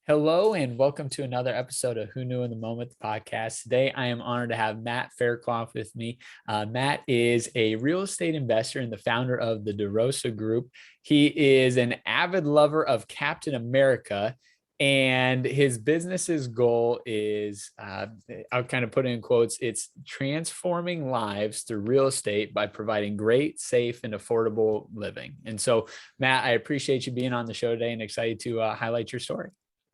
Hello and welcome to another episode of Who Knew in the Moment, the podcast. Today, I am honored to have Matt Faircloth with me. Matt is a real estate investor and the founder of the DeRosa Group. He is an avid lover of Captain America, and his business's goal is, I'll kind of put it in quotes, it's transforming lives through real estate by providing great, safe, and affordable living. And so, Matt, I appreciate you being on the show today and excited to highlight your story.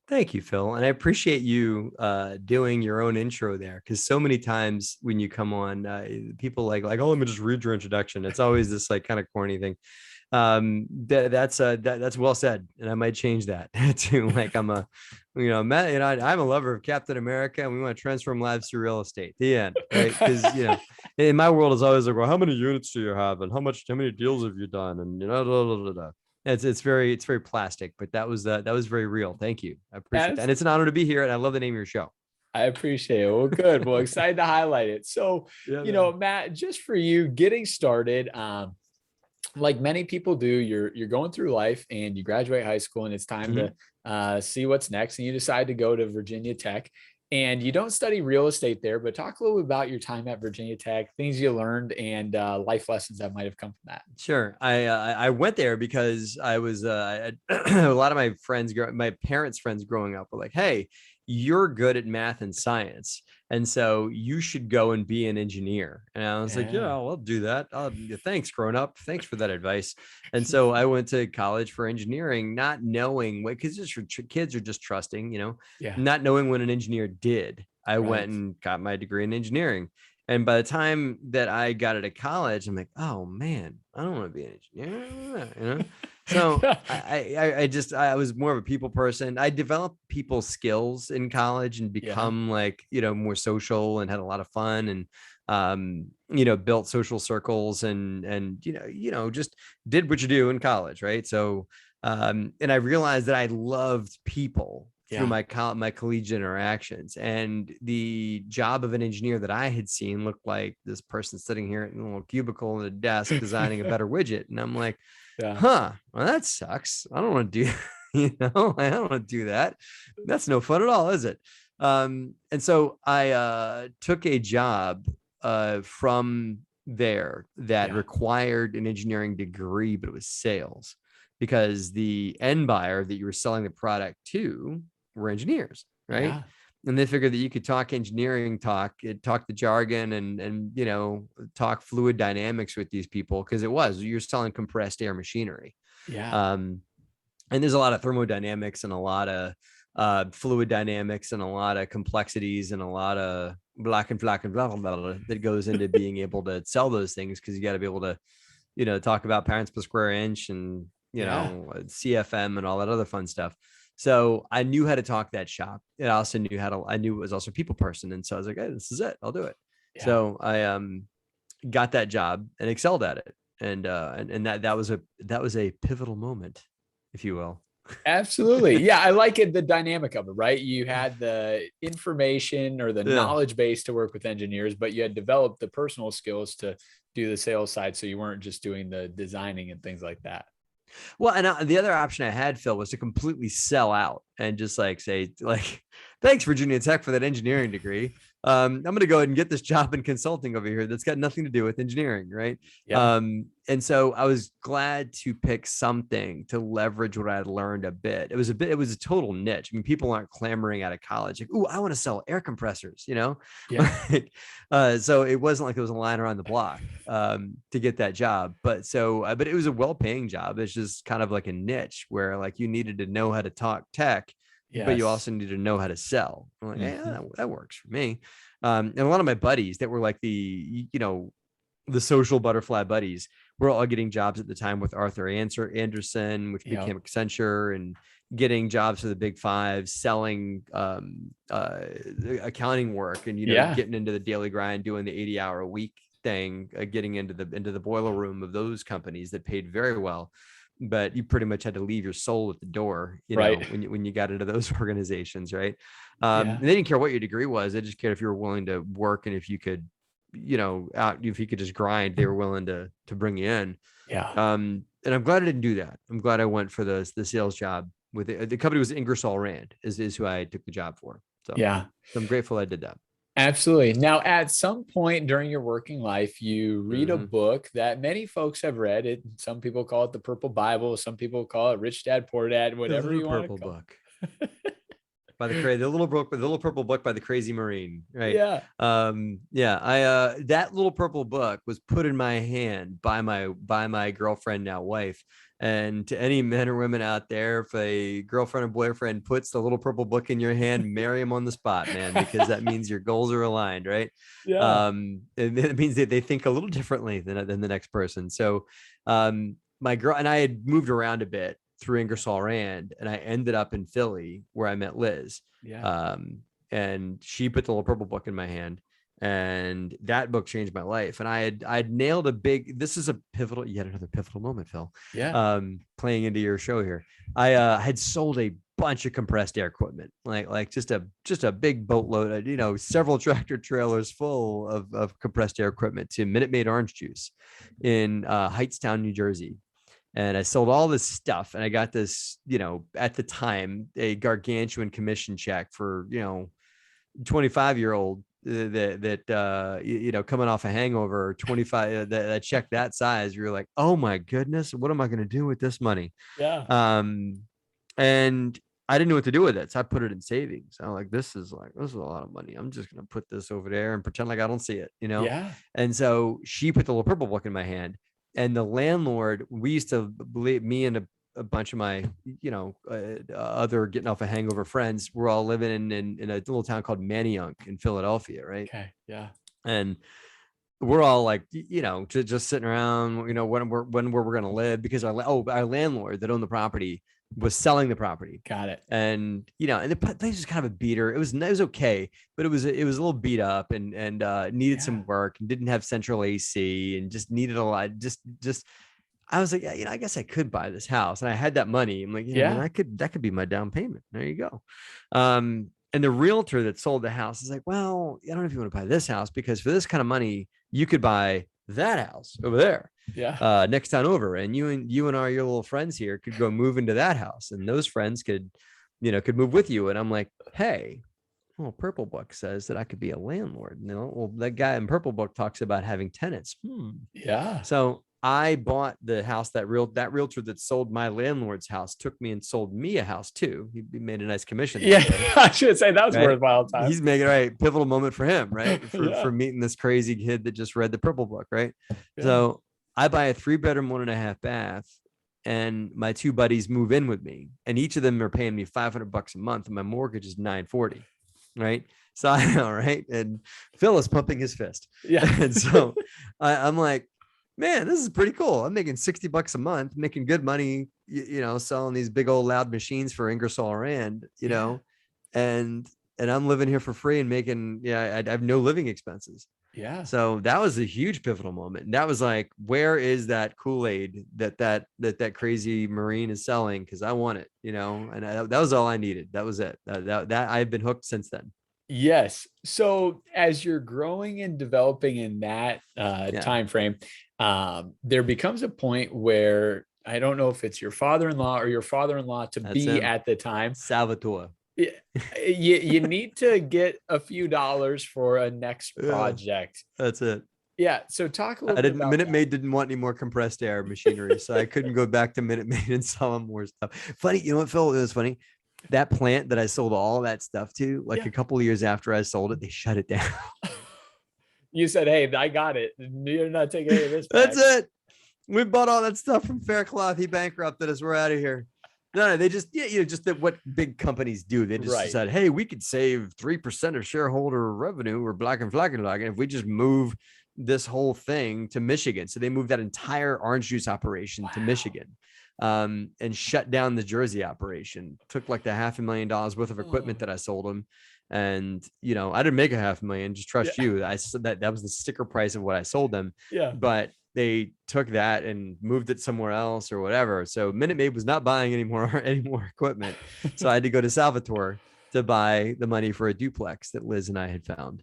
Thank you, Phil. And I appreciate you doing your own intro there, because so many times when you come on, people like, oh, let me just read your introduction. It's always this like kind of corny thing. That's well said. And I might change that to like, Matt, I'm a lover of Captain America and we want to transform lives through real estate. The end, right? Because, in my world is always like, well, how many units do you have? And how many deals have you done? And, blah, blah, blah, blah. It's very plastic, but that was very real. Thank you. I appreciate that. And it's an honor to be here. And I love the name of your show. I appreciate it. Well, good. Well, excited to highlight it. So, Matt, just for you getting started, like many people do, you're going through life and you graduate high school and it's time to see what's next. And you decide to go to Virginia Tech. And you don't study real estate there, but talk a little bit about your time at Virginia Tech, things you learned, and life lessons that might have come from that. Sure. I went there because I was a lot of my parents' friends growing up were like, hey, you're good at math and science, and so you should go and be an engineer. And I was like, yeah, I'll do that. Thanks, grown up. Thanks for that advice. And so I went to college for engineering, not knowing what, because kids are just trusting, not knowing what an engineer did. I went and got my degree in engineering. And by the time that I got out of college, I'm like, oh man, I don't want to be an engineer, So I was more of a people person. I developed people skills in college and become more social and had a lot of fun and, built social circles and just did what you do in college. Right. So, and I realized that I loved people through my collegiate interactions, and the job of an engineer that I had seen looked like this person sitting here in a little cubicle at a desk designing a better widget. And I'm like, well, that sucks. I don't want to do, I don't want to do that. That's no fun at all, is it? And so I took a job from there that required an engineering degree, but it was sales, because the end buyer that you were selling the product to were engineers, right? Yeah. And they figured that you could talk engineering talk the jargon and talk fluid dynamics with these people, because you're selling compressed air machinery. And there's a lot of thermodynamics and a lot of fluid dynamics and a lot of complexities and a lot of blah that goes into being able to sell those things, because you got to be able to talk about pounds per square inch and CFM and all that other fun stuff. So I knew how to talk that shop. I also knew I knew it was also a people person. And so I was like, hey, this is it. I'll do it. Yeah. So I got that job and excelled at it. And that was a pivotal moment, if you will. Absolutely. Yeah. I like it. The dynamic of it, right? You had the information or the knowledge base to work with engineers, but you had developed the personal skills to do the sales side. So you weren't just doing the designing and things like that. Well, and the other option I had, Phil, was to completely sell out and just say, thanks, Virginia Tech, for that engineering degree. I'm going to go ahead and get this job in consulting over here that's got nothing to do with engineering, right? Yeah. And so I was glad to pick something to leverage what I had learned a bit. It was a total niche. I mean, people aren't clamoring out of college like, "Ooh, I want to sell air compressors," Yeah. So it wasn't like it was a line around the block to get that job. But it was a well-paying job. It's just kind of like a niche where like you needed to know how to talk tech. Yes. But you also need to know how to sell. I'm like, that works for me. And a lot of my buddies that were like the social butterfly buddies were all getting jobs at the time with Arthur Anderson, which became Accenture, and getting jobs for the big five, selling accounting work and, getting into the daily grind, doing the 80-hour a week thing, getting into the boiler room of those companies that paid very well. But you pretty much had to leave your soul at the door, when you got into those organizations, right? And they didn't care what your degree was; they just cared if you were willing to work and if you could, if you could just grind, they were willing to bring you in. Yeah. And I'm glad I didn't do that. I'm glad I went for the sales job with it. The company was Ingersoll Rand is who I took the job for. So Yeah. I'm grateful I did that. Absolutely. Now, at some point during your working life, you read a book that many folks have read. It. Some people call it the Purple Bible. Some people call it Rich Dad, Poor Dad, The whatever little you want to purple call book by the little purple book by the Crazy Marine, it. right? Yeah. I that little purple book was put in my hand by my girlfriend, now wife. And to any men or women out there, if a girlfriend or boyfriend puts the little purple book in your hand, marry him on the spot, man, because that means your goals are aligned, right? Yeah. And it means that they think a little differently than the next person. So my girl and I had moved around a bit through Ingersoll Rand, and I ended up in Philly where I met Liz. Yeah. And she put the little purple book in my hand, and that book changed my life. And I'd nailed this is yet another pivotal moment, Phil. Yeah. Playing into your show here. I had sold a bunch of compressed air equipment, like just a big boatload, several tractor trailers full of compressed air equipment to Minute Maid orange juice in Hightstown, New Jersey. And I sold all this stuff, and I got this, at the time, a gargantuan commission check for, 25-year-old that coming off a hangover, 25, that check that size, you're like, oh my goodness, what am I going to do with this money? Yeah. And I didn't know what to do with it, so I put it in savings. I'm like, this is a lot of money. I'm just going to put this over there and pretend like I don't see it, Yeah. And so she put the little purple book in my hand, and the landlord, we used to believe, me and a bunch of my, other getting off a hangover friends, we're all living in a little town called Manayunk in Philadelphia, right? Okay. Yeah. And we're all like, just sitting around, when we're going to live, because our landlord that owned the property was selling the property. Got it. And and the place was kind of a beater. It was okay, but it was a little beat up and needed some work, and didn't have central AC, and just needed a lot. Just I was like, I guess I could buy this house, and I had that money. I'm like, man, that could be my down payment. There you go. And the realtor that sold the house is like, well, I don't know if you want to buy this house, because for this kind of money, you could buy that house over there, next town over, and your little friends here could go move into that house, and those friends could move with you. And I'm like, hey, well, Purple Book says that I could be a landlord. Well, that guy in Purple Book talks about having tenants. Yeah. So I bought the house. That realtor that sold my landlord's house took me and sold me a house too. He made a nice commission. Yeah. I should say that was worthwhile time. He's making pivotal moment for him, right? For meeting this crazy kid that just read the Purple Book, right? Yeah. So I buy a 3-bedroom, 1.5 bath, and my 2 buddies move in with me, and each of them are paying me $500 a month, and my mortgage is $940, right? So I know, right? And Phil is pumping his fist. Yeah. And so I'm like, man, this is pretty cool. I'm making $60 a month, making good money, selling these big old loud machines for Ingersoll Rand, and I'm living here for free and making, I have no living expenses. Yeah. So that was a huge pivotal moment. And that was like, where is that Kool-Aid that crazy Marine is selling? Cause I want it, and that was all I needed. That was it. That I've been hooked since then. Yes. So as you're growing and developing in that time frame, there becomes a point where I don't know if it's your father-in-law or your father-in-law at the time, Salvatore. You need to get a few dollars for a next project. That's it. Yeah. So talk a little bit about Minute Maid didn't want any more compressed air machinery, so I couldn't go back to Minute Maid and sell them more stuff. Funny, you know what, Phil? It was funny. That plant that I sold all that stuff to, a couple of years after I sold it, they shut it down. You said, hey, I got it. You're not taking any of this back. That's it. We bought all that stuff from Faircloth. He bankrupted us. We're out of here. No, they just, just that what big companies do. They just said, hey, we could save 3% of shareholder revenue or black and if we just move this whole thing to Michigan. So they moved that entire orange juice operation to Michigan, and shut down the Jersey operation. Took like the $500,000 worth of equipment that I sold them. And, I didn't make $500,000, just trust you. I said that was the sticker price of what I sold them. Yeah. But they took that and moved it somewhere else or whatever. So Minute Maid was not buying any more equipment. So I had to go to Salvatore to buy the money for a duplex that Liz and I had found.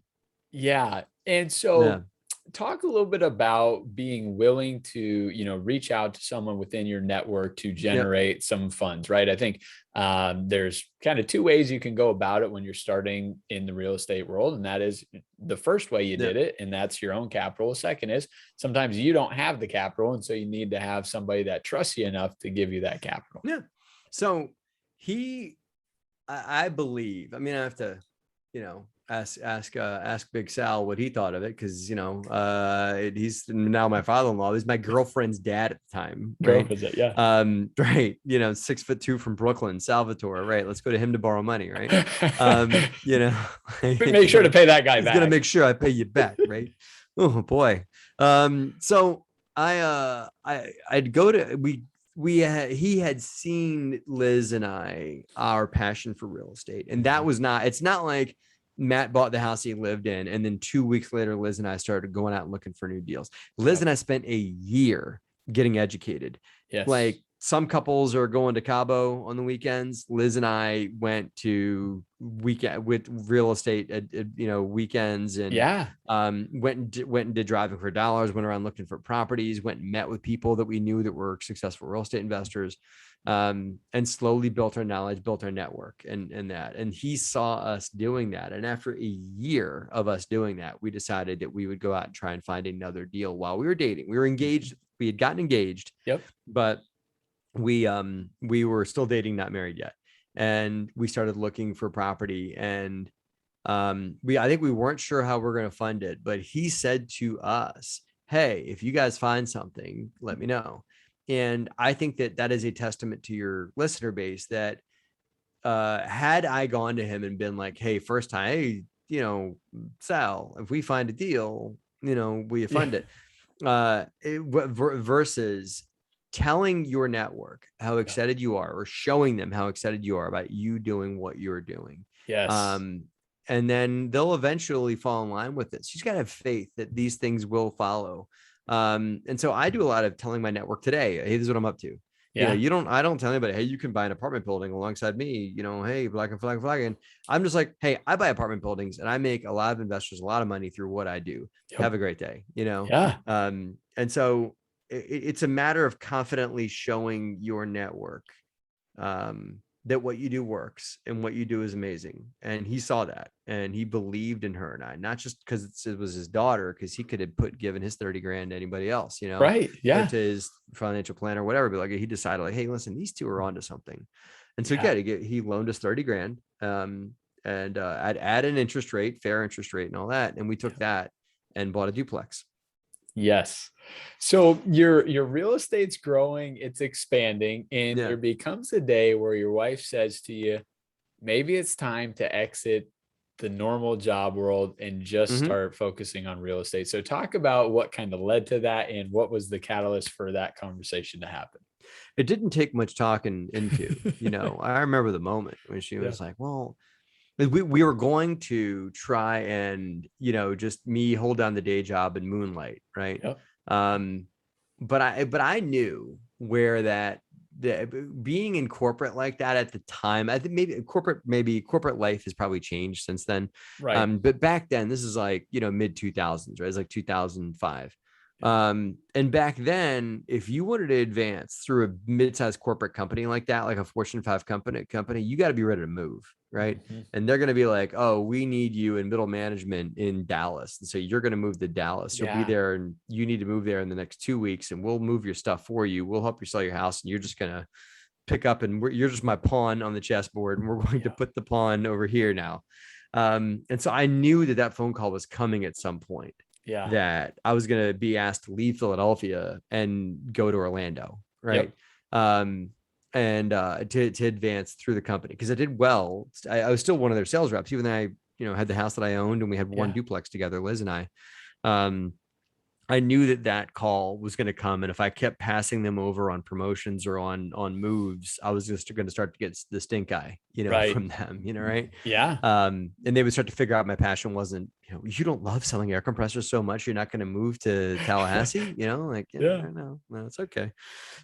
Yeah. And so talk a little bit about being willing to, reach out to someone within your network to Yep. generate some funds, right? I think there's kind of two ways you can go about it when you're starting in the real estate world. And that is the first way you did Yep. it, and that's your own capital. The second is sometimes you don't have the capital. And so you need to have somebody that trusts you enough to give you that capital. Yeah. So he, I believe, I mean, I have to, ask Big Sal what he thought of it. Cause he's now my father-in-law. He's my girlfriend's dad at the time. Right. Visit, yeah. Right. 6'2" from Brooklyn, Salvatore. Right. Let's go to him to borrow money. Right. Make sure to pay that guy he's back. Gonna make sure I pay you back. Right. Oh boy. So I'd go to, he had seen Liz and our passion for real estate. And that was it's not like Matt bought the house he lived in, and then 2 weeks later, Liz and I started going out and looking for new deals. Liz and I spent a year getting educated. Yes. Like some couples are going to Cabo on the weekends. Liz and I went to weekend with real estate, weekends, and went and did driving for dollars, went around looking for properties, went and met with people that we knew that were successful real estate investors, and slowly built our knowledge, built our network, and he saw us doing that. And after a year of us doing that, we decided that we would go out and try and find another deal while we were dating. We were engaged. We had gotten engaged. Yep. But we were still dating, not married yet. And we started looking for property, and I think we weren't sure how we're going to fund it, but he said to us, hey, if you guys find something, let me know. And I think that is a testament to your listener base that had I gone to him and been like, hey, first time, hey, Sal, if we find a deal, will you fund it? Versus telling your network how excited you are, or showing them how excited you are about you doing what you're doing. Yes. And then they'll eventually fall in line with it. So you just got to have faith that these things will follow. And so I do a lot of telling my network today, hey, this is what I'm up to. Yeah. I don't tell anybody, hey, you can buy an apartment building alongside me, hey, black and flag. And I'm just like, hey, I buy apartment buildings and I make a lot of investors a lot of money through what I do. Yep. Have a great day, Yeah. And so it's a matter of confidently showing your network that what you do works and what you do is amazing. And he saw that, and he believed in her and I, not just because it was his daughter, because he could have given his 30 grand to anybody else, right. Yeah. To his financial planner, whatever. But like, he decided like, hey, listen, these two are onto something. And so he loaned us 30 grand and I'd add an interest rate, fair interest rate and all that. And we took that and bought a duplex. Yes. So your real estate's growing, it's expanding, and there becomes a day where your wife says to you, maybe it's time to exit the normal job world and just start focusing on real estate. So talk about what kind of led to that and what was the catalyst for that conversation to happen. It didn't take much talking into, I remember the moment when she was like, well, we were going to try and, just me hold down the day job and moonlight. Right. Yep. But I knew where that being in corporate like that at the time, I think maybe corporate life has probably changed since then. Right. But back then, this is like, mid 2000s, right? It's like 2005. And back then, if you wanted to advance through a mid-sized corporate company like that, like a Fortune 5 company, you got to be ready to move. Right. Mm-hmm. And they're going to be like, oh, we need you in middle management in Dallas. And so you're going to move to Dallas. You'll be there, and you need to move there in the next 2 weeks, and we'll move your stuff for you. We'll help you sell your house. And you're just going to pick up, and you're just my pawn on the chessboard, and we're going to put the pawn over here now. And so I knew that phone call was coming at some point. Yeah. That I was going to be asked to leave Philadelphia and go to Orlando. Right. Yep. And to advance through the company, because I did well. I was still one of their sales reps, even though I, had the house that I owned, and we had one duplex together, Liz and I. I knew that call was going to come, and if I kept passing them over on promotions or on moves, I was just going to start to get the stink eye, from them, right? Yeah. And they would start to figure out my passion wasn't, you don't love selling air compressors so much, you're not going to move to Tallahassee, no, it's okay.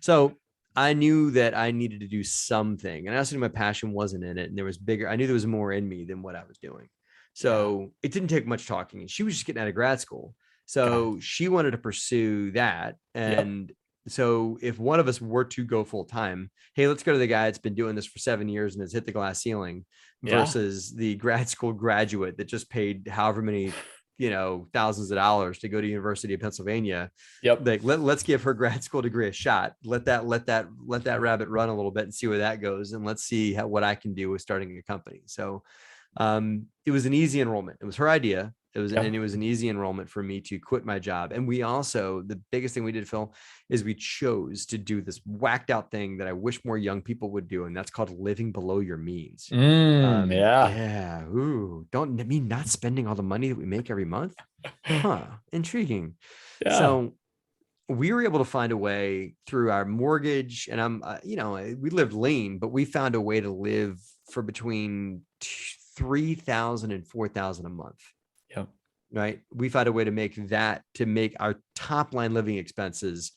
So I knew that I needed to do something, and I also knew my passion wasn't in it, and I knew there was more in me than what I was doing. So it didn't take much talking, and she was just getting out of grad school. So she wanted to pursue that. Yep. And so if one of us were to go full time, hey, let's go to the guy that's been doing this for 7 years and has hit the glass ceiling Yeah. versus the grad school graduate that just paid however many, thousands of dollars to go to University of Pennsylvania. Yep. Like let's give her grad school degree a shot. Let that rabbit run a little bit and see where that goes. And let's see what I can do with starting a company. So it was an easy enrollment. It was her idea. It was an easy enrollment for me to quit my job. And we also, the biggest thing we did, Phil, is we chose to do this whacked out thing that I wish more young people would do. And that's called living below your means. Yeah. Yeah. Ooh, don't mean not spending all the money that we make every month. Huh. Intriguing. Yeah. So we were able to find a way through our mortgage, and we lived lean, but we found a way to live for between 3,000 and 4,000 a month. Yep. Right. We found a way to make our top line living expenses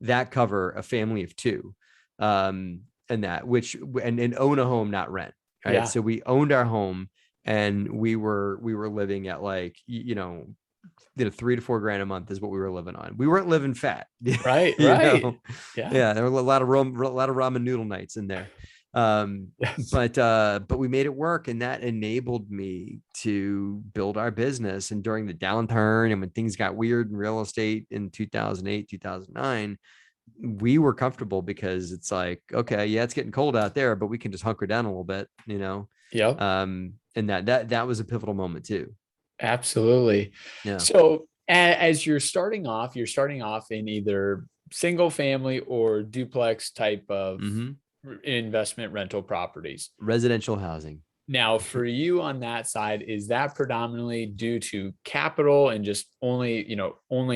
that cover a family of two, and own a home, not rent. Right. Yeah. So we owned our home, and we were living at like, $3 to $4 grand a month is what we were living on. We weren't living fat. Right. Yeah. Yeah. There were a lot of ramen noodle nights in there. Yes. But we made it work, and that enabled me to build our business. And during the downturn and when things got weird in real estate in 2008, 2009, we were comfortable because it's like, okay, yeah, it's getting cold out there, but we can just hunker down a little bit, Yep. And that was a pivotal moment too. Absolutely. Yeah. So as you're starting off in either single family or duplex type of investment rental properties. Residential housing. Now, for you on that side, is that predominantly due to capital and just only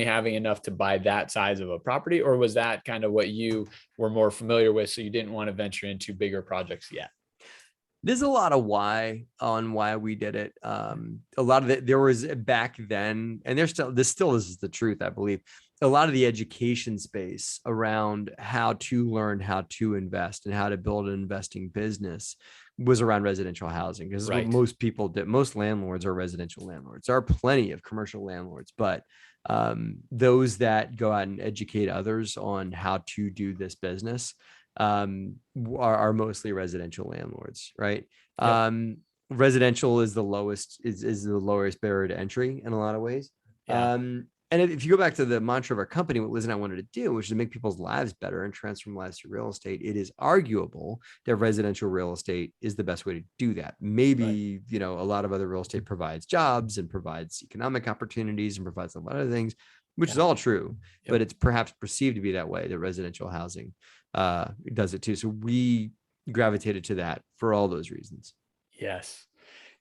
having enough to buy that size of a property, or was that kind of what you were more familiar with, so you didn't want to venture into bigger projects yet? There's a lot of why we did it. A lot of it, there was back then, and this still is the truth, I believe. A lot of the education space around how to learn how to invest and how to build an investing business was around residential housing, because what most people did. Most landlords are residential landlords. There are plenty of commercial landlords, but those that go out and educate others on how to do this business are mostly residential landlords, right? Yep. Residential is the lowest barrier to entry in a lot of ways. Yeah. And if you go back to the mantra of our company, what Liz and I wanted to do, which is to make people's lives better and transform lives to real estate, it is arguable that residential real estate is the best way to do that. Maybe, a lot of other real estate provides jobs and provides economic opportunities and provides a lot of things, which is all true, but it's perhaps perceived to be that way, that residential housing does it too. So we gravitated to that for all those reasons. Yes.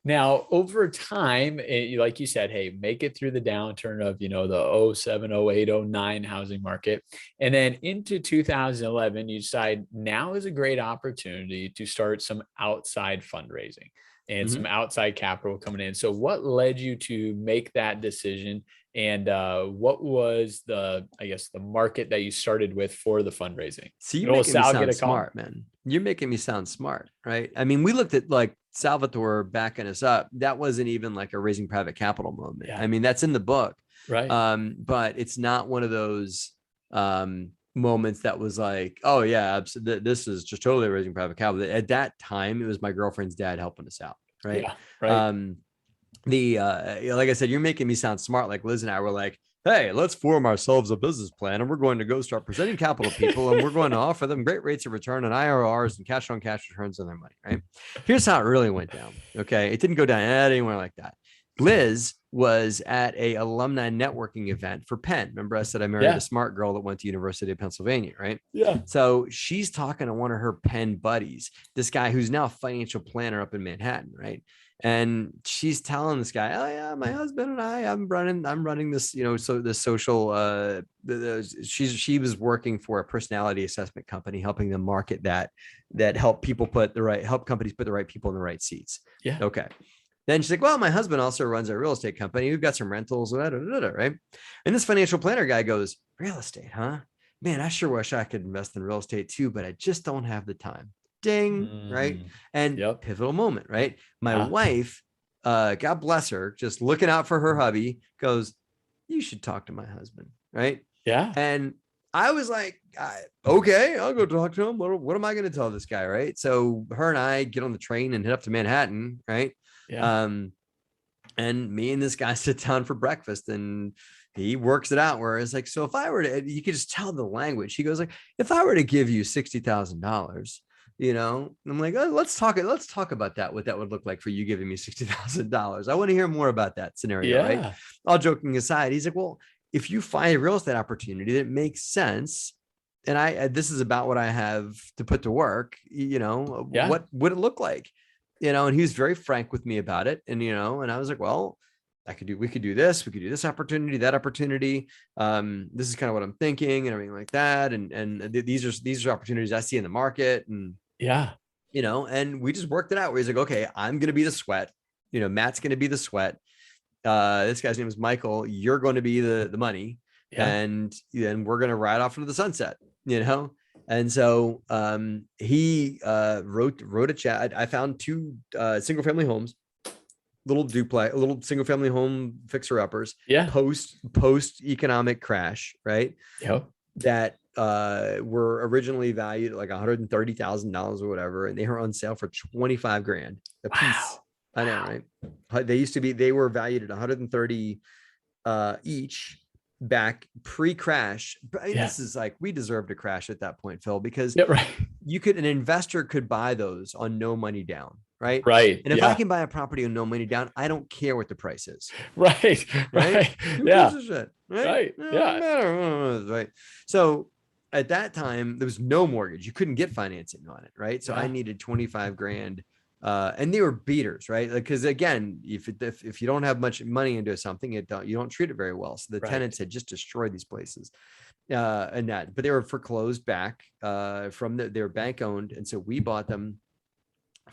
Now, over time, like you said, hey, make it through the downturn of, the 07, 08, 09 housing market. And then into 2011, you decide now is a great opportunity to start some outside fundraising and some outside capital coming in. So what led you to make that decision? And what was the market that you started with for the fundraising? So you're making me sound smart, man. You're making me sound smart, right? I mean, we looked at like Salvatore backing us up. That wasn't even like a raising private capital moment. Yeah. I mean, that's in the book, right? But it's not one of those moments that was like, oh yeah, this is just totally raising private capital. At that time, it was my girlfriend's dad helping us out, right? Yeah, right. Like I said, you're making me sound smart. Like Liz and I were like, hey, let's form ourselves a business plan, and we're going to go start presenting capital to people, and we're going to offer them great rates of return and IRRs and cash on cash returns on their money, right? Here's how it really went down. Okay. It didn't go down anywhere like that. Liz was at a alumni networking event for Penn. Remember I said I married a smart girl that went to University of Pennsylvania, right? Yeah. So she's talking to one of her Penn buddies, this guy who's now a financial planner up in Manhattan, right? And she's telling this guy, oh yeah, my husband and I'm running this, so the social, she was working for a personality assessment company, helping them market that help companies put the right people in the right seats. Yeah. Okay. Then she's like, well, my husband also runs a real estate company. We've got some rentals, right? And this financial planner guy goes, real estate, huh? Man, I sure wish I could invest in real estate too, but I just don't have the time. Ding, right? And pivotal moment, right? My wife, God bless her, just looking out for her hubby, goes, you should talk to my husband. Right. Yeah. And I was like, okay, I'll go talk to him. What am I going to tell this guy? Right. So her and I get on the train and head up to Manhattan. Right. Yeah. And me and this guy sit down for breakfast, and he works it out where it's like, so if I were to, you could just tell the language. He goes like, if I were to give you $60,000, I'm like, oh, let's talk about that, what that would look like for you giving me $60,000. I want to hear more about that scenario. Right. Yeah. All joking aside, he's like, well, if you find a real estate opportunity that makes sense, and this is about what I have to put to work, what would it look like? And he was very frank with me about it. And I was like, well, we could do this opportunity, that opportunity. This is kind of what I'm thinking and everything like that. And these are opportunities I see in the market. And, and we just worked it out where he's like, okay, I'm going to be the sweat, Matt's going to be the sweat. This guy's name is Michael. You're going to be the money. And then we're going to ride off into the sunset, And so he wrote a chat. I found two single family homes, little single family home fixer uppers. Yeah. Post economic crash, right? Yep. That were originally valued at like $130,000 or whatever, and they were on sale for $25,000 a piece. Wow. I know, right? They were valued at 130 each back pre-crash. This is like, we deserved a crash at that point, Phil, because an investor could buy those on no money down. Right. And if I can buy a property on no money down, I don't care what the price is. Right. Who gives a shit? Right. Right. So at that time, there was no mortgage. You couldn't get financing on it. Right. So I needed $25,000. And they were beaters, right? Because again, if you don't have much money into something, you don't treat it very well. So the tenants had just destroyed these places, but they were foreclosed back from they were bank owned, and so we bought them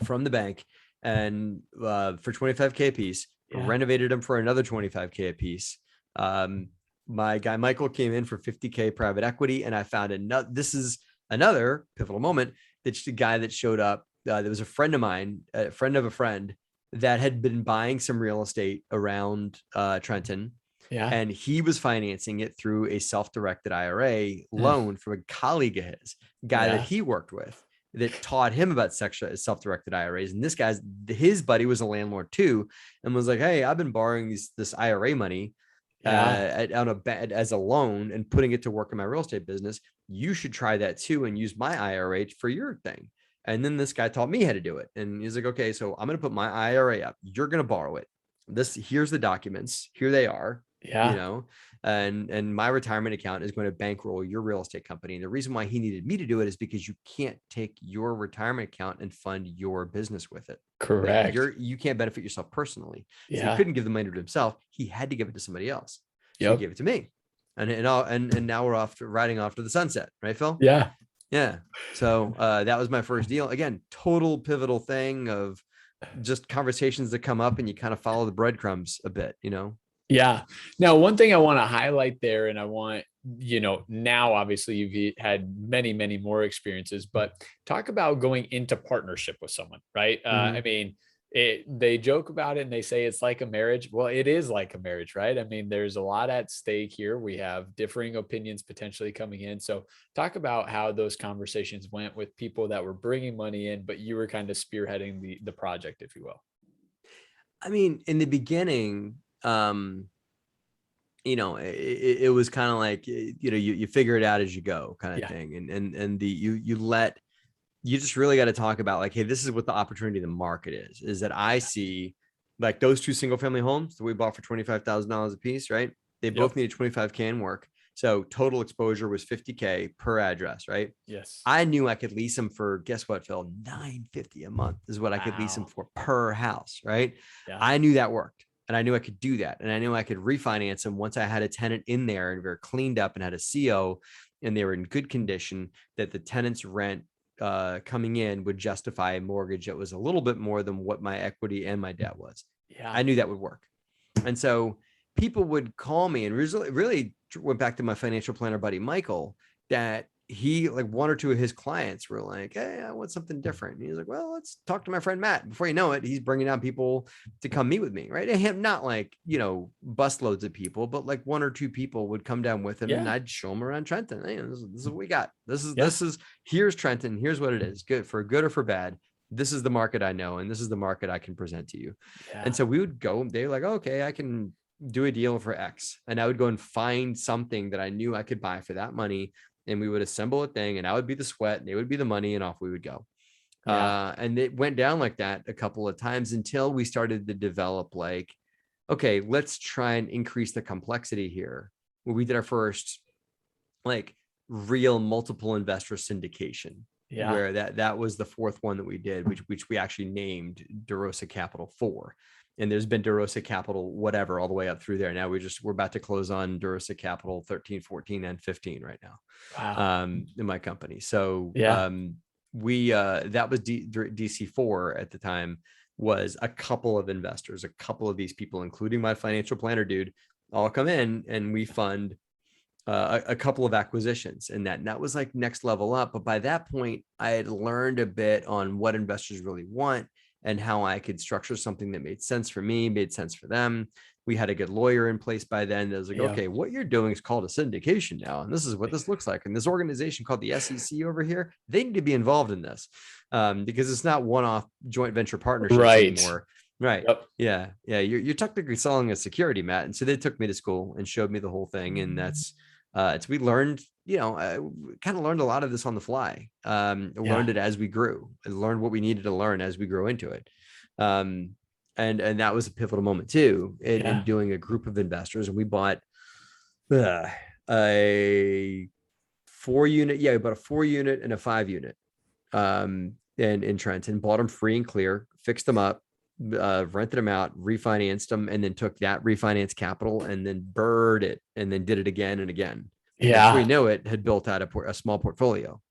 from the bank and for $25,000 a piece, renovated them for another $25,000 a piece. My guy Michael came in for $50,000 private equity, and I found another. This is another pivotal moment. That's the guy that showed up. There was a friend of mine, a friend of a friend, that had been buying some real estate around Trenton. And he was financing it through a self-directed IRA loan from a colleague of his, guy that he worked with, that taught him about self-directed IRAs. And his buddy was a landlord too, and was like, hey, I've been borrowing this IRA money as a loan and putting it to work in my real estate business. You should try that too and use my IRA for your thing. And then this guy taught me how to do it. And he's like, okay, so I'm going to put my IRA up. You're going to borrow it. Here's the documents. Here they are. And my retirement account is going to bankroll your real estate company. And the reason why he needed me to do it is because you can't take your retirement account and fund your business with it. Correct. You can't benefit yourself personally. So he couldn't give the money to himself. He had to give it to somebody else. So he gave it to me. And now we're riding off to the sunset, right, Phil? Yeah. So that was my first deal. Again, total pivotal thing of just conversations that come up and you kind of follow the breadcrumbs a bit, Yeah. Now, one thing I want to highlight there, and I want, now obviously you've had many, many more experiences, but talk about going into partnership with someone, right? I mean, they joke about it and they say it's like a marriage. Well, it is like a marriage, right? I mean, there's a lot at stake here. We have differing opinions potentially coming in. So talk about how those conversations went with people that were bringing money in, but you were kind of spearheading the project, if you will. I mean, in the beginning, it was kind of like, you figure it out as you go kind of thing. And you just really got to talk about like, hey, this is what the opportunity of the market is that I see like those two single family homes that we bought for $25,000 a piece, right? They both needed $25,000 in work. So total exposure was $50,000 per address, right? Yes. I knew I could lease them for, guess what, Phil? $950 a month is what I could lease them for per house, right? I knew that worked. And I knew I could do that. And I knew I could refinance them once I had a tenant in there and we were cleaned up and had a CO and they were in good condition, that the tenant's rent coming in would justify a mortgage that was a little bit more than what my equity and my debt was. I knew that would work. And so people would call me, and really went back to my financial planner buddy, Michael, that he, like, one or two of his clients were like, hey, I want something different. And he was like, well, let's talk to my friend Matt. Before you know it, he's bringing down people to come meet with me, right? And him, not like, bus loads of people, but like one or two people would come down with him, and Yeah. I'd show him around Trenton. Hey, this is what we got. Yeah. Here's Trenton. Here's what it is. Good or for bad. This is the market I know, and this is the market I can present to you. Yeah. And so we would go, they're like, okay, I can do a deal for X. And I would go and find something that I knew I could buy for that money, and we would assemble a thing, and I would be the sweat and they would be the money, and off we would go. Yeah. And it went down like that a couple of times until we started to develop, like, okay, let's try and increase the complexity here. When we did our first, like, real multiple investor syndication, Yeah. where that was the fourth one that we did, which we actually named DeRosa Capital 4. And there's been DeRosa Capital, whatever, all the way up through there. Now we're about to close on DeRosa Capital 13, 14, and 15 right now. Wow. In my company. So Yeah. we that was DC4 at the time, was a couple of investors, a couple of these people, including my financial planner dude, all come in, and we fund a couple of acquisitions, and that was like next level up. But by that point, I had learned a bit on what investors really want and how I could structure something that made sense for me, made sense for them. We had a good lawyer in place by then that was like, Yeah. okay, what you're doing is called a syndication now, and this is what this looks like. And this organization called the SEC over here, they need to be involved in this, because it's not one-off joint venture partnerships Right. anymore. Right. Yep. Yeah. You're technically selling a security, Matt. And so they took me to school and showed me the whole thing, and that's we learned, kind of learned a lot of this on the fly. Learned it as we grew, and learned what we needed to learn as we grow into it. And that was a pivotal moment too, in doing a group of investors. And we bought a 4-unit. Yeah, we bought a 4-unit and a 5-unit in Trenton, bought them free and clear, fixed them up, rented them out, refinanced them, and then took that refinance capital and then bird it, and then did it again and again. And before you know it, had built out a small portfolio.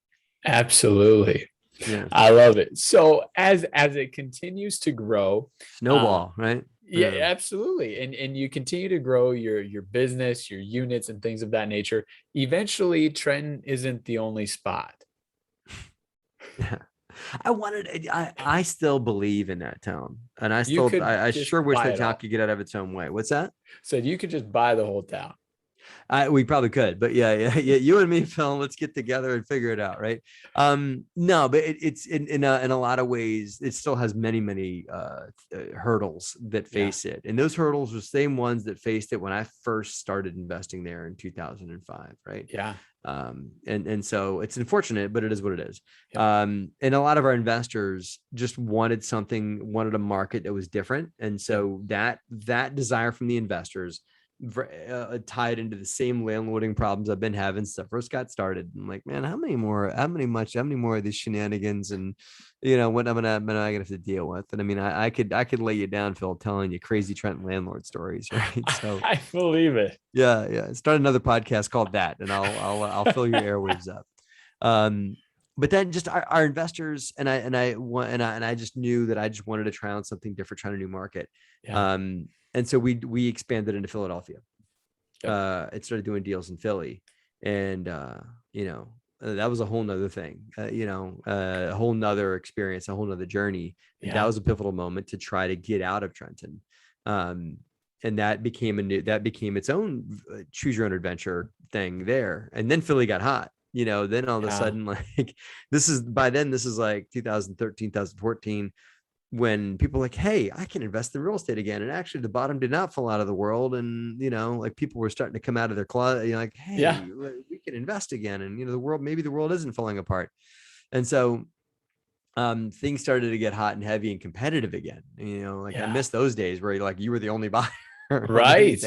Absolutely. Yeah. I love it. So as it continues to grow, snowball, right? Yeah, absolutely. And you continue to grow your business, your units, and things of that nature. Eventually, Trenton isn't the only spot. Yeah. I still believe in that town, and I sure wish that town could get out of its own way. What's that? Said you could just buy the whole town. We probably could, but yeah. You and me, Phil, let's get together and figure it out, right? No, but it's in a lot of ways, it still has many hurdles that face it, and those hurdles are the same ones that faced it when I first started investing there in 2005, right? Yeah. And so it's unfortunate, but it is what it is. And a lot of our investors just wanted a market that was different, and so that desire from the investors tied into the same landlording problems I've been having since I first got started. I'm like, man, how many more of these shenanigans, and what am I gonna have to deal with? And I mean, I could lay you down, Phil, telling you crazy Trent landlord stories, right? So I believe it. Yeah. Start another podcast called that, and I'll fill your airwaves up. But then just our investors and I just knew that I just wanted to try on something different, trying a new market. Yeah. And so we expanded into Philadelphia. And started doing deals in Philly, and that was a whole nother thing, a whole nother experience, a whole nother journey. Yeah. That was a pivotal moment to try to get out of Trenton. And that became its own choose your own adventure thing there. And then Philly got hot, then all of a sudden, like this is like 2013, 2014, when people were like, hey, I can invest in real estate again. And actually the bottom did not fall out of the world. And, like people were starting to come out of their closet, like, hey, we can invest again. And, maybe the world isn't falling apart. And so things started to get hot and heavy and competitive again. I miss those days where you were the only buyer. Right.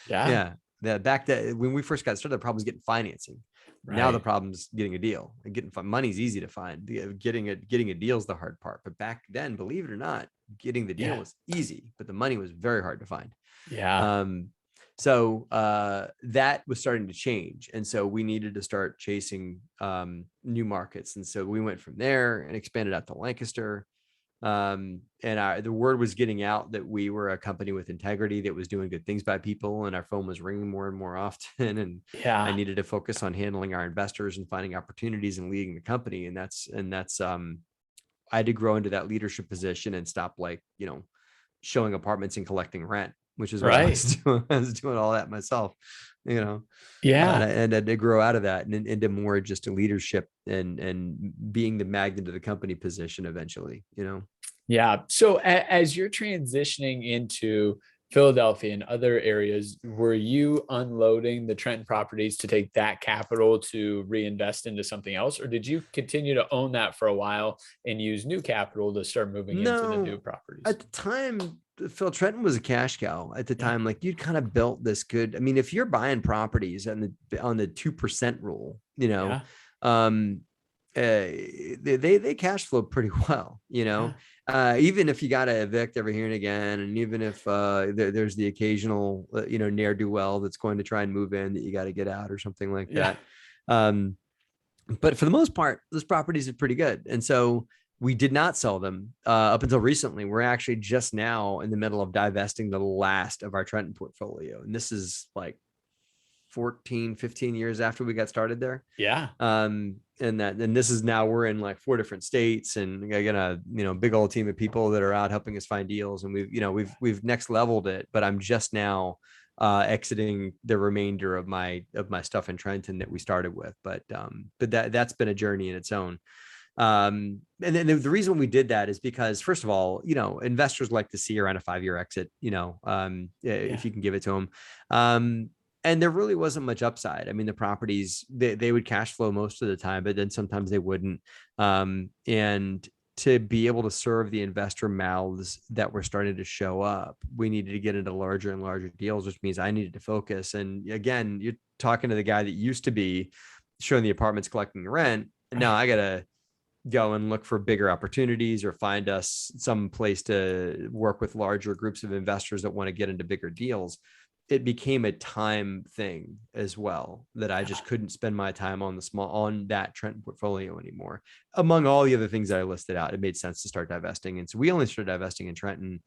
Yeah. Back then, when we first got started, the problem was getting financing. Right. Now the problem's getting a deal. Getting money's easy to find. Getting a deal is the hard part. But back then, believe it or not, getting the deal was easy, but the money was very hard to find. Yeah. So that was starting to change, and so we needed to start chasing new markets. And so we went from there and expanded out to Lancaster, And the word was getting out that we were a company with integrity that was doing good things by people, and our phone was ringing more and more often. And I Yeah. needed to focus on handling our investors and finding opportunities and leading the company. And that's I had to grow into that leadership position and stop, like, showing apartments and collecting rent, which is what I Right. was doing. I was doing all that myself, you know, Yeah. and I had to grow out of that and into more just a leadership and being the magnet of the company position eventually. Yeah. So as you're transitioning into Philadelphia and other areas, were you unloading the Trenton properties to take that capital to reinvest into something else? Or did you continue to own that for a while and use new capital to start moving into the new No, properties? at the time, Phil, Trenton was a cash cow at the Yeah. time. Like, you'd kind of built this good. I mean, if you're buying properties on the 2% rule, Yeah. um, they cash flow pretty well, Yeah. even if you got to evict every here and again, and even if there's the occasional ne'er do well that's going to try and move in that you got to get out or something like Yeah. that. Um, but for the most part, those properties are pretty good. And so we did not sell them up until recently. We're actually just now in the middle of divesting the last of our Trenton portfolio. And this is like 14, 15 years after we got started there. Yeah. And this is now, we're in like 4 different states, and I got a big old team of people that are out helping us find deals, and we've next leveled it. But I'm just now exiting the remainder of my stuff in Trenton that we started with. But that's been a journey in its own. And then the reason we did that is because, first of all, investors like to see around a 5-year exit, Yeah. if you can give it to them. And there really wasn't much upside. I mean, the properties, they would cash flow most of the time, but then sometimes they wouldn't. And to be able to serve the investor mouths that were starting to show up, we needed to get into larger and larger deals, which means I needed to focus. And again, you're talking to the guy that used to be showing the apartments, collecting the rent. And now I got to go and look for bigger opportunities or find us some place to work with larger groups of investors that want to get into bigger deals. It became a time thing as well, that I Yeah. just couldn't spend my time on that Trenton portfolio anymore. Among all the other things that I listed out, it made sense to start divesting. And so we only started divesting in Trenton,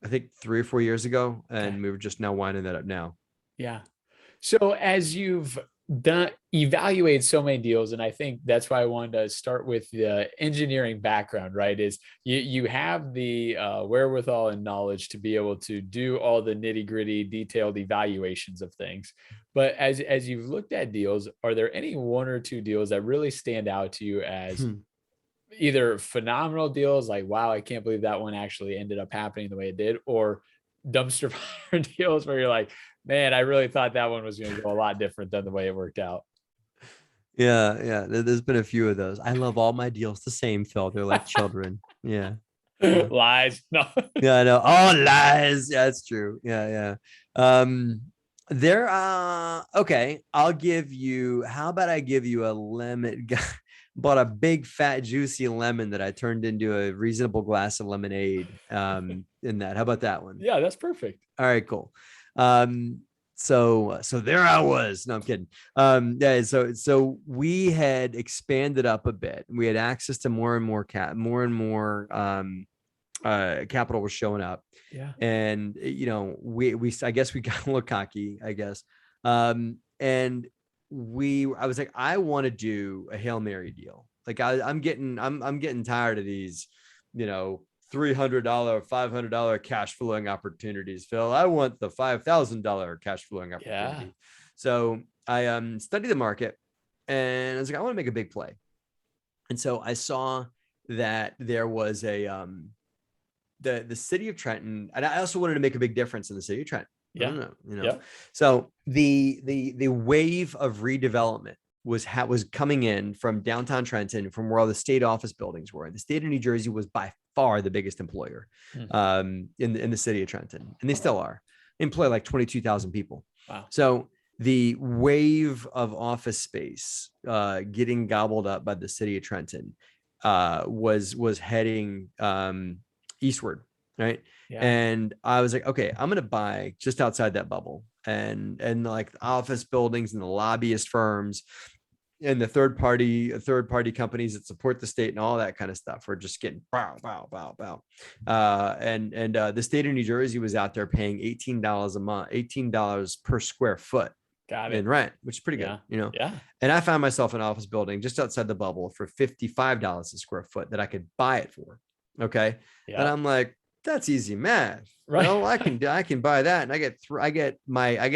I think 3 or 4 years ago, Okay. and we were just now winding that up now. Yeah. So as you've done evaluate so many deals, and I think that's why I wanted to start with the engineering background, right? Is you have the wherewithal and knowledge to be able to do all the nitty gritty, detailed evaluations of things. But as you've looked at deals, are there any one or two deals that really stand out to you as either phenomenal deals, like wow, I can't believe that one actually ended up happening the way it did, or dumpster fire deals where you're like, man, I really thought that one was going to go a lot different than the way it worked out. Yeah, yeah. There's been a few of those. I love all my deals the same, Phil. They're like children. Yeah. Yeah. Lies. No. Yeah, I know. All lies. Yeah, that's true. Yeah, yeah. Um, there okay. I'll give you, how about I give you a lemon? Bought a big fat juicy lemon that I turned into a reasonable glass of lemonade. In that. How about that one? Yeah, that's perfect. All right, cool. Um, so there I was. No, I'm kidding. Yeah, so we had expanded up a bit. We had access to more and more capital was showing up. Yeah. And we I guess we got a little cocky, I guess. And I was like, I want to do a Hail Mary deal. Like, I'm getting tired of these, $300, $500 cash flowing opportunities, Phil. I want the $5,000 cash flowing Yeah. opportunity. So I studied the market, and I was like, I want to make a big play. And so I saw that there was the city of Trenton, and I also wanted to make a big difference in the city of Trenton. I Yeah. don't know, Yeah. So the wave of redevelopment was coming in from downtown Trenton, from where all the state office buildings were. The state of New Jersey was by far the biggest employer Hmm. in the city of Trenton, and they still are. They employ like 22,000 people. Wow. So the wave of office space getting gobbled up by the city of Trenton was heading eastward, right? Yeah. And I was like, okay, I'm gonna buy just outside that bubble, and like office buildings and the lobbyist firms, and the third party companies that support the state and all that kind of stuff are just getting bow, bow, bow, bow. And the state of New Jersey was out there paying $18 a month, $18 per square foot Got in it. rent, which is pretty good, Yeah. you know? Yeah. And I found myself an office building just outside the bubble for $55 a square foot that I could buy it for. Okay. And Yeah. I'm like, that's easy math. Right. Well, I can buy that, and I get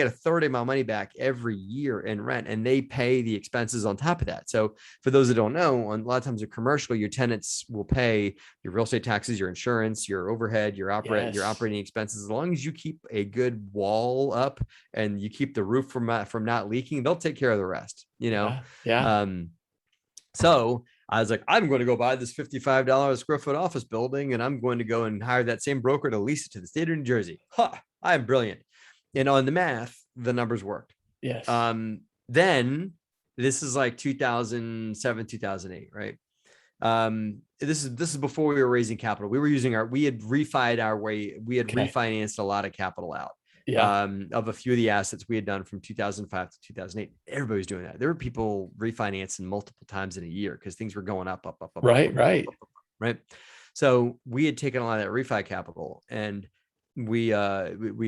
a third of my money back every year in rent, and they pay the expenses on top of that. So for those that don't know, on a lot of times a commercial, your tenants will pay your real estate taxes, your insurance, your overhead, your operating expenses. As long as you keep a good wall up and you keep the roof from not leaking, they'll take care of the rest. You know. Yeah. So I was like, I'm going to go buy this $55 square foot office building, and I'm going to go and hire that same broker to lease it to the state of New Jersey. I'm brilliant. And on the math, the numbers worked. Yes. Then this is like 2007, 2008, right? This is before we were raising capital. We had refinanced a lot of capital out. Of a few of the assets we had done from 2005 to 2008. Everybody was doing that. There were people refinancing multiple times in a year because things were going up. Right. So we had taken a lot of that refi capital, and we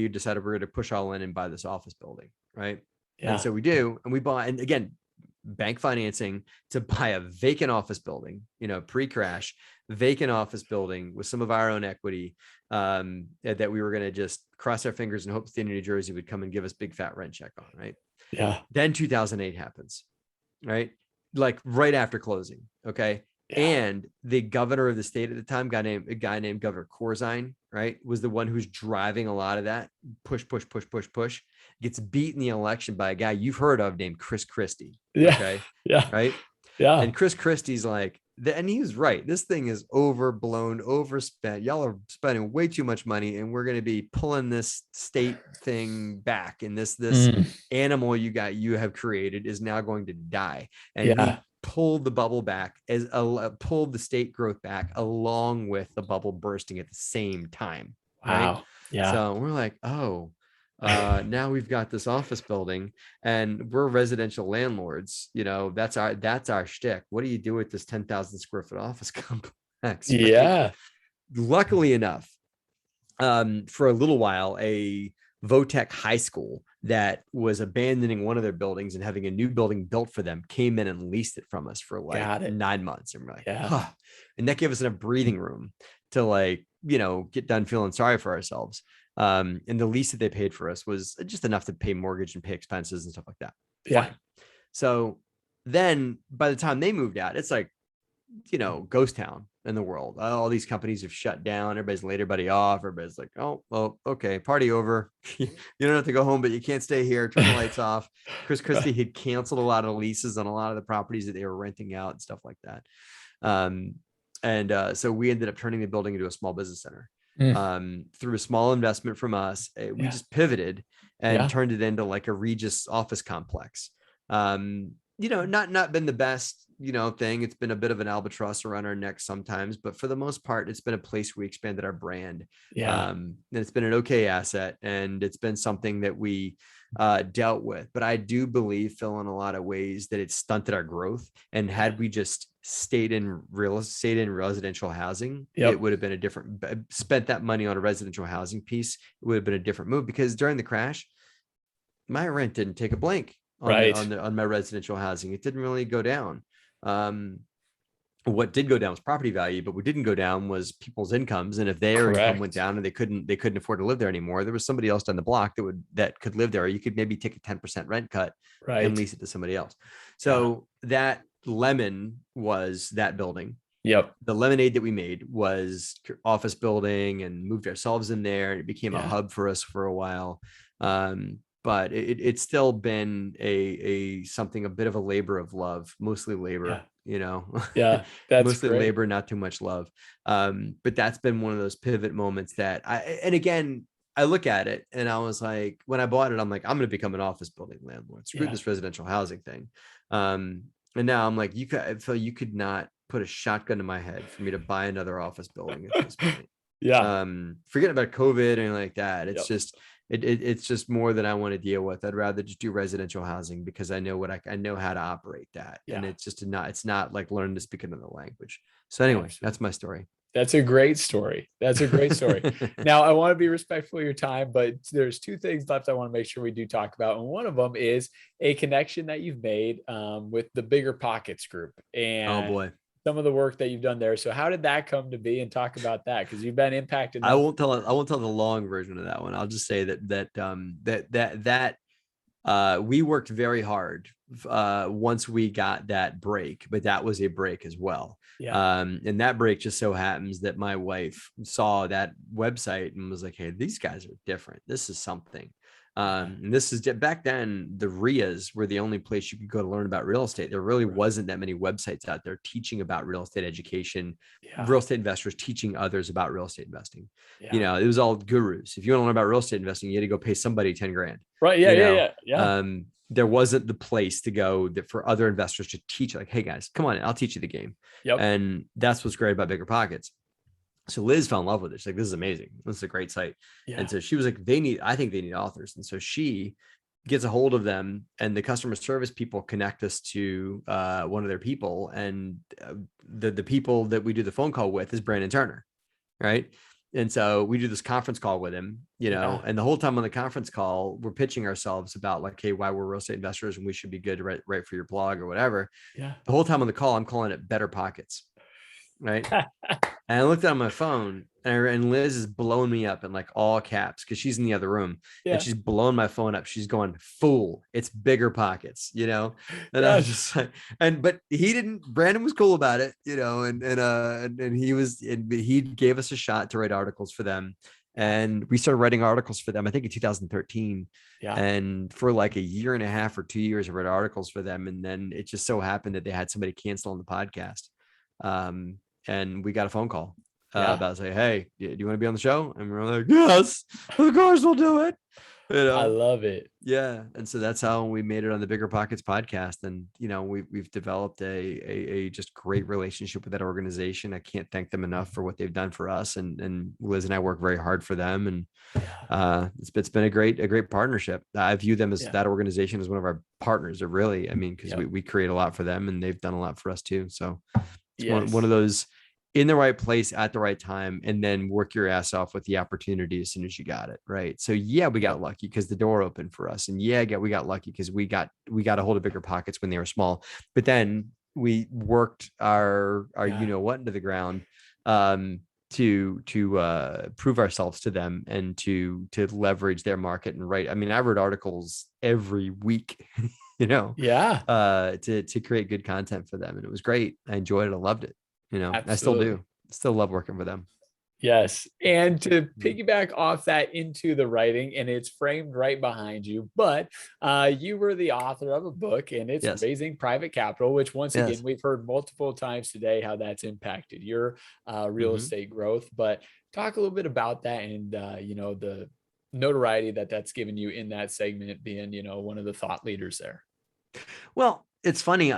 decided we're going to push all in and buy this office building, right? Yeah. And so we do, and we buy, and again, bank financing to buy a vacant office building, pre-crash vacant office building with some of our own equity, that we were going to just cross our fingers and hope the state of New Jersey would come and give us big fat rent check on. Right. Yeah. Then 2008 happens, right? Like right after closing. Okay. Yeah. And the governor of the state at the time, a guy named Governor Corzine, right, was the one who's driving a lot of that push, gets beat in the election by a guy you've heard of named Chris Christie. Yeah. Okay. Yeah. Right. Yeah. And Chris Christie's like, and he was right. This thing is overblown, overspent. Y'all are spending way too much money, and we're going to be pulling this state thing back. And this animal you have created is now going to die. And he pulled the bubble back, pulled the state growth back along with the bubble bursting at the same time. Wow. Right? Yeah. So we're like, now we've got this office building, and we're residential landlords. That's our shtick. What do you do with this 10,000 square foot office complex? Yeah. Right? Luckily enough, for a little while, a Votech high school that was abandoning one of their buildings and having a new building built for them came in and leased it from us for like 9 months. And we're like, and that gave us enough breathing room to get done feeling sorry for ourselves. And the lease that they paid for us was just enough to pay mortgage and pay expenses and stuff like that. Yeah. Fine. So then by the time they moved out, it's like, ghost town in the world. All these companies have shut down. Everybody's laid everybody off. Everybody's like, oh, well, okay, party over. You don't have to go home, but you can't stay here. Turn the lights off. Chris Christie had canceled a lot of leases on a lot of the properties that they were renting out and stuff like that. So we ended up turning the building into a small business center. Through a small investment from us. We just pivoted and turned it into like a Regis office complex. Not been the best, thing. It's been a bit of an albatross around our neck sometimes, but for the most part, it's been a place where we expanded our brand. And it's been an okay asset, and it's been something that we dealt with. But I do believe, Phil, in a lot of ways that it stunted our growth. And had we just stayed in residential housing, it would have been spent that money on a residential housing piece. It would have been a different move, because during the crash, my rent didn't take a blink on my residential housing. It didn't really go down. What did go down was property value, but what didn't go down was people's incomes. And if their income went down and they couldn't afford to live there anymore, there was somebody else down the block that could live there. Or you could maybe take a 10% rent cut and lease it to somebody else. So that lemon was that building. Yep. The lemonade that we made was office building, and moved ourselves in there. It became a hub for us for a while. But it's still been a bit of a labor of love, mostly labor, that's mostly great. labor, not too much love. But that's been one of those pivot moments that I look at it and I was like, when I bought it, I'm like, I'm going to become an office building landlord. Screw this residential housing thing. And now I'm like, Phil, you could not put a shotgun to my head for me to buy another office building at this point. Forget about COVID and like that. It's just, it's just more than I want to deal with. I'd rather just do residential housing because I know I know how to operate that. And Yeah, it's not like learning to speak another language. So anyway, absolutely. that's my story. That's a great story. That's a great story. Now, I want to be respectful of your time, but there's two things left I want to make sure we do talk about. And one of them is a connection that you've made with the Bigger Pockets group Oh and boy. some of the work that you've done there. So, how did that come to be? And talk about that because you've been impacted I not. won't tell I won't tell the long version of that one. I'll just say that we worked very hard once we got that break, but that was a break as well. Yeah. And that break just so happens that my wife saw that website and was like, hey, these guys are different. This is something. And this is back then, the RIAs were the only place you could go to learn about real estate. There really wasn't that many websites out there teaching about real estate education, Yeah. real estate investors teaching others about real estate investing. Yeah. You know, it was all gurus. If you want to learn about real estate investing, you had to go pay somebody 10 grand. Right. Yeah. You Yeah. know, Yeah. Yeah. there wasn't the place to go that for other investors to teach, like, hey guys, come on, I'll teach you the game. Yep. And that's what's great about Bigger Pockets. So Liz fell in love with it. She's like, this is amazing. This is a great site. Yeah. And so she was like, I think they need authors. And so she gets a hold of them, and the customer service people connect us to one of their people. And the people that we do the phone call with is Brandon Turner. Right. And so we do this conference call with him, you know, and the whole time on the conference call, we're pitching ourselves about like, hey, why we're real estate investors and we should be good to write for your blog or whatever. Yeah. The whole time on the call, I'm calling it Better Pockets. Right. And I looked at my phone, and Liz is blowing me up in like all caps because she's in the other room, Yeah. and she's blowing my phone up. She's going, fool, it's Bigger Pockets, you know? And I was just like, but Brandon was cool about it, you know, and he gave us a shot to write articles for them. And we started writing articles for them, I think in 2013. Yeah. And for like a year and a half or 2 years, I read articles for them. And then it just so happened that they had somebody cancel on the podcast. And we got a phone call about saying, hey, do you want to be on the show? And we're like, yes, of course we'll do it. You know? I love it. Yeah. And so that's how we made it on the Bigger Pockets podcast. And, you know, we've developed a just great relationship with that organization. I can't thank them enough for what they've done for us. And Liz and I work very hard for them. And it's been a great partnership. I view them as that organization as one of our partners. Or really, I mean, because we create a lot for them and they've done a lot for us too. So it's one of those in the right place at the right time, and then work your ass off with the opportunity as soon as you got it. Right. So yeah, we got lucky because the door opened for us, and we got lucky because we got a hold of Bigger Pockets when they were small, but then we worked our you know what into the ground to prove ourselves to them and to leverage their market and write. I mean, I wrote articles every week, you know, to create good content for them. And it was great. I enjoyed it. I loved it. You know, absolutely. I still do. Still love working for them. Yes. And to piggyback off that into the writing, and it's framed right behind you, but you were the author of a book, and it's Raising Private Capital, which once again, we've heard multiple times today how that's impacted your real estate growth. But talk a little bit about that and, you know, the notoriety that's given you in that segment, being, you know, one of the thought leaders there. Well, it's funny.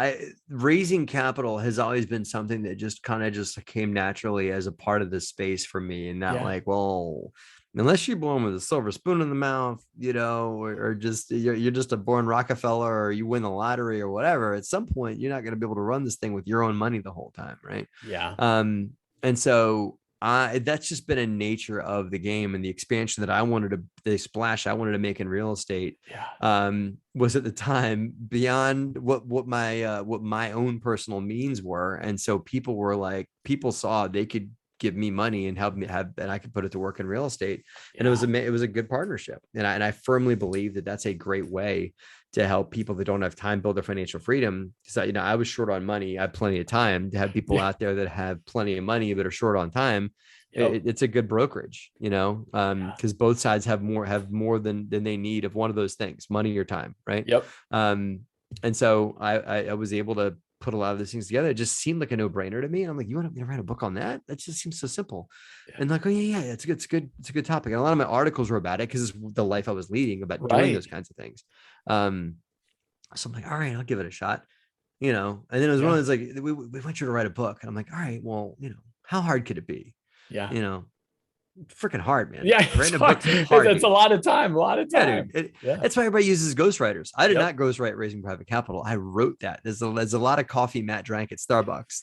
Raising capital has always been something that just kind of just came naturally as a part of the space for me. And not like, well, unless you're born with a silver spoon in the mouth, you know, or just you're just a born Rockefeller, or you win the lottery or whatever, at some point, you're not going to be able to run this thing with your own money the whole time. Right. Yeah. And so that's just been a nature of the game, and the expansion that I wanted to, the splash I wanted to make in real estate, was at the time beyond what my own personal means were. And so people saw they could give me money and help me and I could put it to work in real estate. And it was a good partnership. And I firmly believe that that's a great way to help people that don't have time build their financial freedom. So, you know, I was short on money. I have plenty of time to have people out there that have plenty of money but are short on time. It's a good brokerage, you know, because both sides have more than they need of one of those things, money or time. Right. Yep. And so I was able to put a lot of these things together. It just seemed like a no-brainer to me. And I'm like, you want me to write a book on that? That just seems so simple. And like, oh yeah, it's a good topic. And a lot of my articles were about it because it's the life I was leading about doing those kinds of things. So I'm like, all right, I'll give it a shot, you know. And then it was one of those, like, we want you to write a book. And I'm like, all right, well, you know, how hard could it be? Yeah. You know, freaking hard, man. Yeah, it's Writing a hard. book's hard. It's a lot of time, a lot of Yeah, time. dude. Yeah. That's why everybody uses ghostwriters. I did Yep. not ghostwrite Raising Private Capital. I wrote that. There's a lot of coffee Matt drank at Starbucks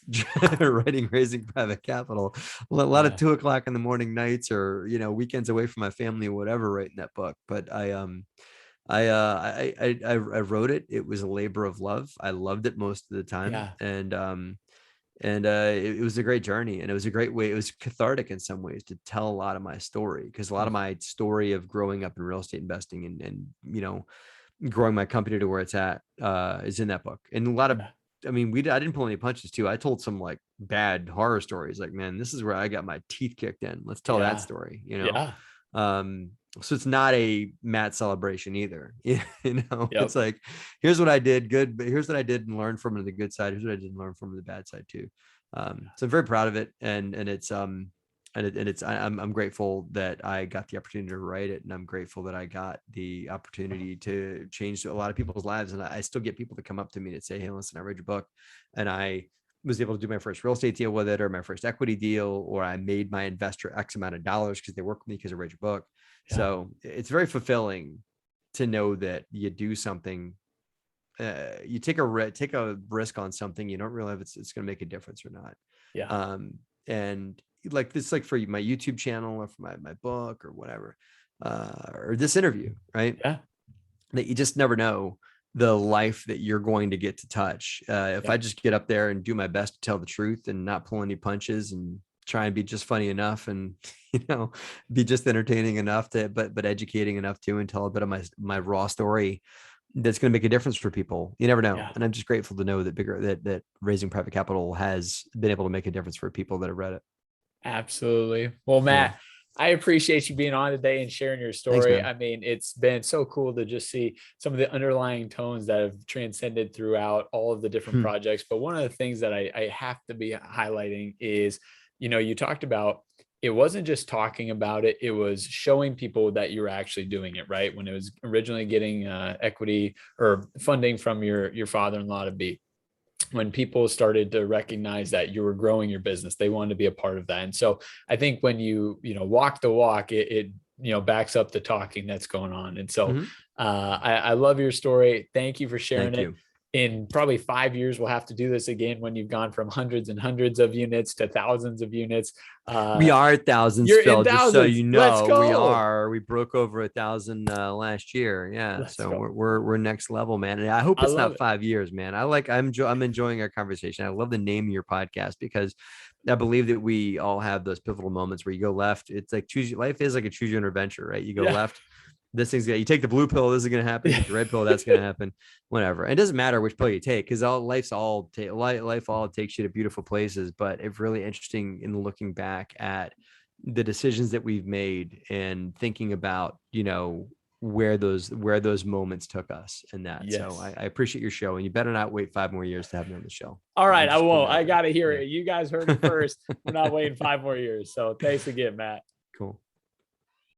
writing Raising Private Capital. A lot of Yeah. 2 o'clock in the morning nights, or weekends away from my family or whatever, writing that book. But I wrote it. It was a labor of love. I loved it most of the time, Yeah. and it was a great journey, and it was a great way. It was cathartic in some ways to tell a lot of my story, because a lot of my story of growing up in real estate investing and growing my company to where it's at is in that book. And a lot of, Yeah. I mean, I didn't pull any punches too. I told some like bad horror stories, like, man, this is where I got my teeth kicked in. Let's tell that Yeah. story, Yeah. so it's not a Matt celebration either. Yep. It's like, here's what I did good, but here's what I did and learned from the good side. Here's what I didn't learn from the bad side too. So I'm very proud of it. And I'm grateful that I got the opportunity to write it. And I'm grateful that I got the opportunity to change a lot of people's lives. And I still get people to come up to me and say, hey, listen, I read your book, and I was able to do my first real estate deal with it, or my first equity deal, or I made my investor X amount of dollars because they work with me because I read your book. Yeah. So it's very fulfilling to know that you do something, you take a risk on something, you don't realize it's going to make a difference or not. Yeah. And like this, like for my YouTube channel or for my book or whatever, or this interview, right? Yeah. That you just never know the life that you're going to get to touch. If I just get up there and do my best to tell the truth and not pull any punches and try and be just funny enough, and be just entertaining enough to, but educating enough too, and tell a bit of my raw story that's going to make a difference for people. You never know. Yeah. And I'm just grateful to know that Raising Private Capital has been able to make a difference for people that have read it. Absolutely. Well, Matt, I appreciate you being on today and sharing your story. Thanks, man. I mean, it's been so cool to just see some of the underlying tones that have transcended throughout all of the different projects. But one of the things that I have to be highlighting is, you talked about, it wasn't just talking about it, it was showing people that you were actually doing it, right? When it was originally getting equity or funding from your father-in-law to be, when people started to recognize that you were growing your business, they wanted to be a part of that. And so I think when you walk the walk, it backs up the talking that's going on. And so I love your story. Thank you for sharing it. In probably 5 years, we'll have to do this again when you've gone from hundreds and hundreds of units to thousands of units. We are at thousands, You're Phil, in thousands. just so you know. Let's go. We broke over 1,000 last year. Yeah. Let's so go. we're next level, man. And I hope it's not 5 years, man. I'm enjoying our conversation. I love the name of your podcast, because I believe that we all have those pivotal moments where you go left. It's like life is like a choose your own adventure, right? You go left. This thing's you take the blue pill, this is going to happen. You take the red pill, that's going to happen. Whatever. And it doesn't matter which pill you take, because life all takes you to beautiful places. But it's really interesting in looking back at the decisions that we've made and thinking about, where those moments took us and that. Yes. So I appreciate your show, and you better not wait 5 more years to have me on the show. All right. I won't. I got to hear it. You guys heard it first. We're not waiting 5 more years. So thanks again, Matt. Cool.